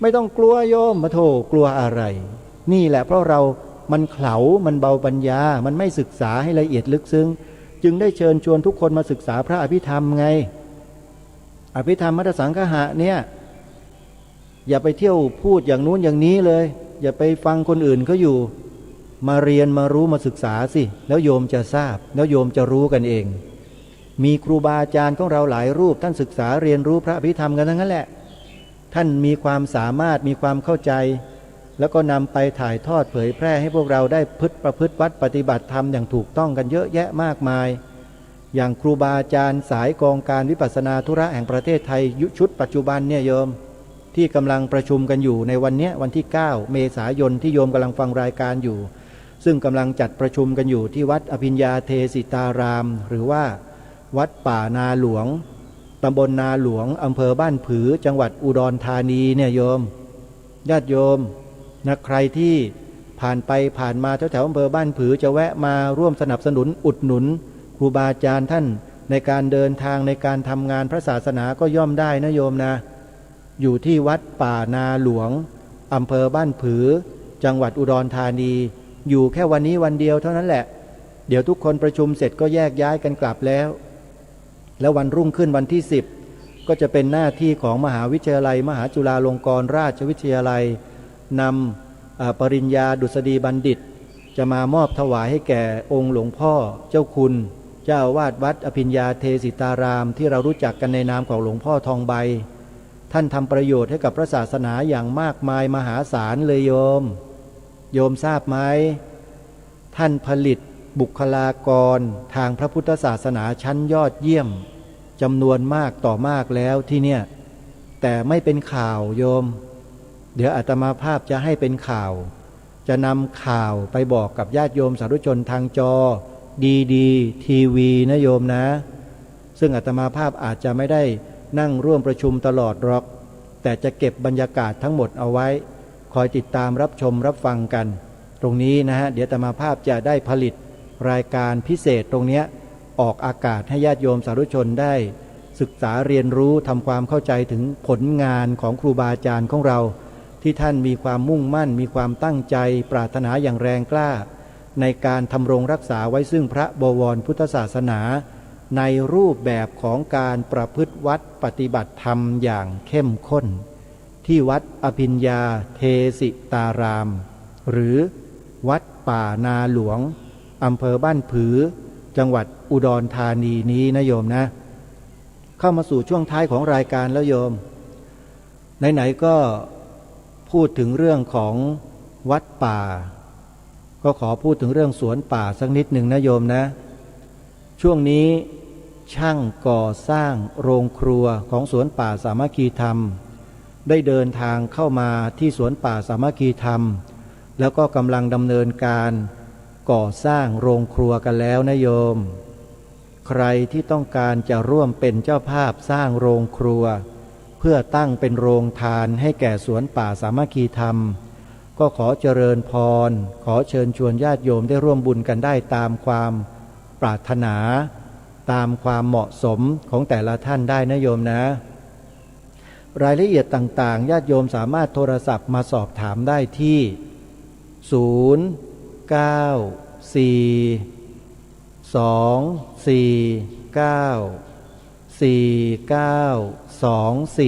ไม่ต้องกลัวโยมมาโธ่กลัวอะไรนี่แหละเพราะเรามันเขลามันเบาปัญญามันไม่ศึกษาให้ละเอียดลึกซึ้งจึงได้เชิญชวนทุกคนมาศึกษาพระอภิธรรมไงอภิธรรมมัตตสังคหะเนี่ยอย่าไปเที่ยวพูดอย่างนู้นอย่างนี้เลยอย่าไปฟังคนอื่นเขาอยู่มาเรียนมารู้มาศึกษาสิแล้วโยมจะทราบแล้วโยมจะรู้กันเองมีครูบาอาจารย์ของเราหลายรูปท่านศึกษาเรียนรู้พระอภิธรรมกันทั้งนั้นแหละท่านมีความสามารถมีความเข้าใจแล้วก็นำไปถ่ายทอดเผยแพร่ให้พวกเราได้ประพฤติวัดปฏิบัติธรรมอย่างถูกต้องกันเยอะแยะมากมายอย่างครูบาอาจารย์สายกองการวิปัสสนาธุระแห่งประเทศไทยชุดปัจจุบันเนี่ยโยมที่กำลังประชุมกันอยู่ในวันนี้วันที่9 เมษายนที่โยมกำลังฟังรายการอยู่ซึ่งกำลังจัดประชุมกันอยู่ที่วัดอภิญญาเทศิตารามหรือว่าวัดป่านาหลวงตำบลนาหลวงอำเภอบ้านผือจังหวัดอุดรธานีเนี่ยโยมญาติโยมนะใครที่ผ่านไปผ่านมาแถวๆอำเภอบ้านผือจะแวะมาร่วมสนับสนุนอุดหนุนครูบาอาจารย์ท่านในการเดินทางในการทำงานพระศาสนาก็ย่อมได้นะโยมนะอยู่ที่วัดป่านาหลวงอำเภอบ้านผือจังหวัดอุดรธานีอยู่แค่วันนี้วันเดียวเท่านั้นแหละเดี๋ยวทุกคนประชุมเสร็จก็แยกย้ายกันกลับแล้ววันรุ่งขึ้นวันที่10ก็จะเป็นหน้าที่ของมหาวิทยาลัยมหาจุฬาลงกรณราชวิทยาลัยนำปริญญาดุษฎีบัณฑิตจะมามอบถวายให้แก่องค์หลวงพ่อเจ้าคุณเจ้าอาวาสวัดอภิญญาเทศิตารามที่เรารู้จักกันในนามของหลวงพ่อทองใบท่านทำประโยชน์ให้กับพระศาสนาอย่างมากมายมหาศาลเลยโยมทราบไหมท่านผลิตบุคลากรทางพระพุทธศาสนาชั้นยอดเยี่ยมจำนวนมากต่อมากแล้วที่เนี่ยแต่ไม่เป็นข่าวโยมเดี๋ยวอาตมาภาพจะให้เป็นข่าวจะนำข่าวไปบอกกับญาติโยมสาธุชนทางจอดีทีวีนะโยมนะซึ่งอาตมาภาพอาจจะไม่ได้นั่งร่วมประชุมตลอดหรอกแต่จะเก็บบรรยากาศทั้งหมดเอาไว้คอยติดตามรับชมรับฟังกันตรงนี้นะฮะเดี๋ยวอาตมาภาพจะได้ผลิตรายการพิเศษตรงนี้ออกอากาศให้ญาติโยมสาธุชนได้ศึกษาเรียนรู้ทำความเข้าใจถึงผลงานของครูบาอาจารย์ของเราที่ท่านมีความมุ่งมั่นมีความตั้งใจปรารถนาอย่างแรงกล้าในการทำรงรักษาไว้ซึ่งพระบวรพุทธศาสนาในรูปแบบของการประพฤติวัดปฏิบัติธรรมอย่างเข้มข้นที่วัดอภิญญาเทศิตารามหรือวัดป่านาหลวงอำเภอบ้านผือจังหวัดอุดรธานีนี้นะโยมนะเข้ามาสู่ช่วงท้ายของรายการแล้วโยมไหนๆก็พูดถึงเรื่องของวัดป่า ก็ขอพูดถึงเรื่องสวนป่าสักนิดหนึ่งนะโยมนะช่วงนี้ช่างก่อสร้างโรงครัวของสวนป่าสามัคคีธรรมได้เดินทางเข้ามาที่สวนป่าสามัคคีธรรมแล้วก็กำลังดำเนินการก่อสร้างโรงครัวกันแล้วนะโยมใครที่ต้องการจะร่วมเป็นเจ้าภาพสร้างโรงครัวเพื่อตั้งเป็นโรงทานให้แก่สวนป่าสามัคคีธรรมก็ขอเจริญพรขอเชิญชวนญาติโยมได้ร่วมบุญกันได้ตามความปรารถนาตามความเหมาะสมของแต่ละท่านได้นะโยมนะรายละเอียดต่างๆญาติโยมสามารถโทรศัพท์มาสอบถามได้ที่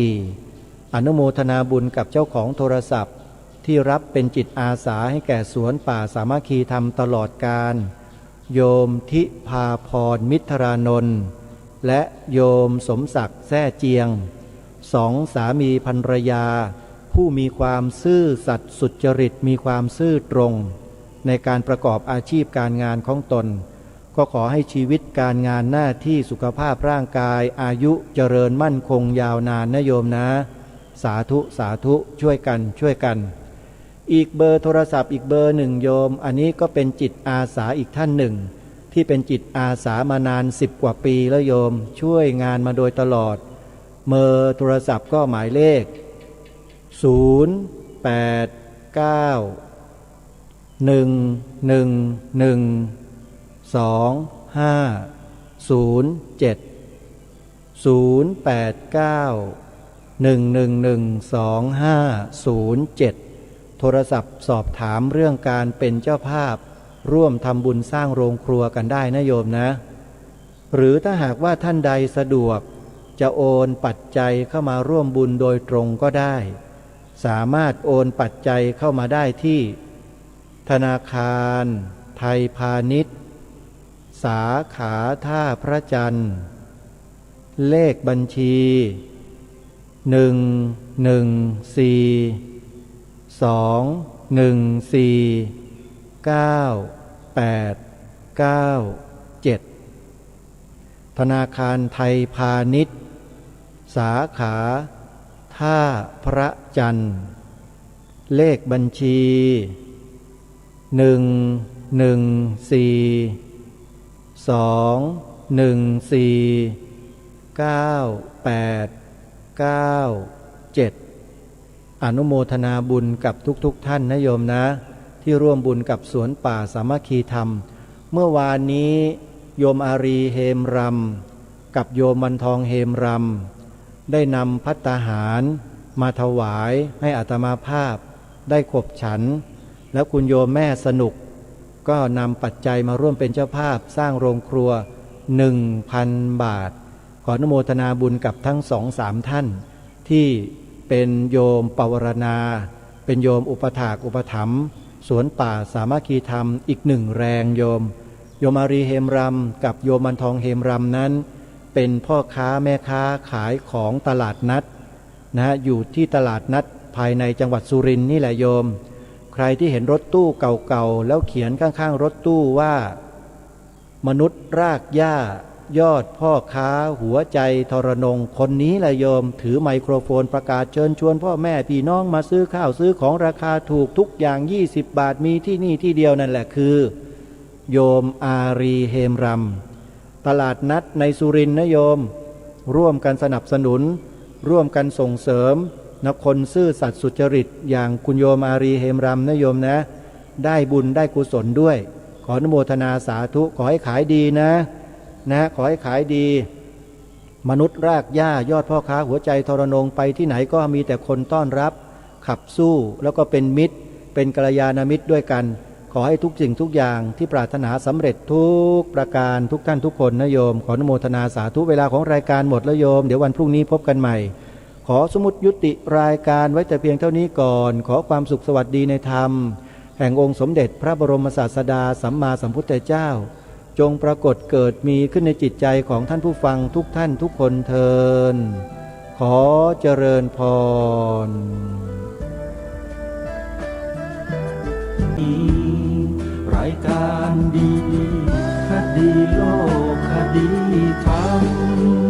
094494924 อนุโมทนาบุญกับเจ้าของโทรศัพท์ที่รับเป็นจิตอาสาให้แก่สวนป่าสามัคคีธรรมตลอดกาลโยมทิพาพรมิตรานนท์และโยมสมศักดิ์แซ่เจียงสองสามีภรรยาผู้มีความซื่อสัตย์สุจริตมีความซื่อตรงในการประกอบอาชีพการงานของตนก็ขอให้ชีวิตการงานหน้าที่สุขภาพร่างกายอายุเจริญมั่นคงยาวนานนะโยมนะสาธุสาธุช่วยกันอีกเบอร์โทรศัพท์อีกเบอร์หนึ่งโยมอันนี้ก็เป็นจิตอาสาอีกท่านหนึ่งที่เป็นจิตอาสามานาน10 กว่าปีแล้วโยมช่วยงานมาโดยตลอดเบอร์โทรศัพท์ก็หมายเลขโทรศัพท์สอบถามเรื่องการเป็นเจ้าภาพร่วมทำบุญสร้างโรงครัวกันได้นะโยมนะหรือถ้าหากว่าท่านใดสะดวกจะโอนปัจจัยเข้ามาร่วมบุญโดยตรงก็ได้สามารถโอนปัจจัยเข้ามาได้ที่ธนาคารไทยพาณิชย์สาขาท่าพระจันทร์เลขบัญชี11421498897ธนาคารไทยพาณิชย์สาขาท่าพระจันทร์เลขบัญชี11421498897อนุโมทนาบุญกับทุกท่านนะโยมนะที่ร่วมบุญกับสวนป่าสามัคคีธรรมเมื่อวานนี้โยมอารีเฮมรำกับโยมวันทองเฮมรำได้นำภัตตาหารมาถวายให้อาตมาภาพได้ขบฉันแล้วคุณโยมแม่สนุกก็นำปัจจัยมาร่วมเป็นเจ้าภาพสร้างโรงครัว 1,000 บาทขออนุโมทนาบุญกับทั้ง2-3 ท่านที่เป็นโยมปวารณาเป็นโยมอุปถากอุปถัมภ์สวนป่าสามัคคีธรรมอีก1 แรงโยมอารีเฮมรำกับโยมมันทองเฮมรำนั้นเป็นพ่อค้าแม่ค้าขายของตลาดนัดนะอยู่ที่ตลาดนัดภายในจังหวัดสุรินทร์นี่แหละโยมใครที่เห็นรถตู้เก่าๆแล้วเขียนข้างๆรถตู้ว่ามนุษย์รากหญ้ายอดพ่อค้าหัวใจทรนงคนนี้แหละโยมถือไมโครโฟนประกาศเชิญชวนพ่อแม่พี่น้องมาซื้อข้าวซื้อของราคาถูกทุกอย่าง20 บาทมีที่นี่ที่เดียวนั่นแหละคือโยมอารีเฮมรำตลาดนัดในสุรินทร์นะโยมร่วมกันสนับสนุนร่วมกันส่งเสริมนคนซื่อสัตย์สุจริตอย่างคุณโยมอารีเฮมรำนะโยมนะได้บุญได้กุศลด้วยขออนุโมทนาสาธุขอให้ขายดีนะขอให้ขายดีมนุษย์รากหญ้ายอดพ่อค้าหัวใจทรนงไปที่ไหนก็มีแต่คนต้อนรับขับสู้แล้วก็เป็นมิตรเป็นกัลยาณมิตรด้วยกันขอให้ทุกสิ่งทุกอย่างที่ปรารถนาสำเร็จทุกประการทุกท่านทุกคนนะโยมขออนุโมทนาสาธุเวลาของรายการหมดแล้วโยมเดี๋ยววันพรุ่งนี้พบกันใหม่ขอสมุติยุติรายการไว้แต่เพียงเท่านี้ก่อนขอความสุขสวัสดีในธรรมแห่งองค์สมเด็จพระบรมศาสดาสัมมาสัมพุทธเจ้าจงปรากฏเกิดมีขึ้นในจิตใจของท่านผู้ฟังทุกท่านทุกคนเทินขอเจริญพรเรา ายการดีคดีโลกคดีธรรม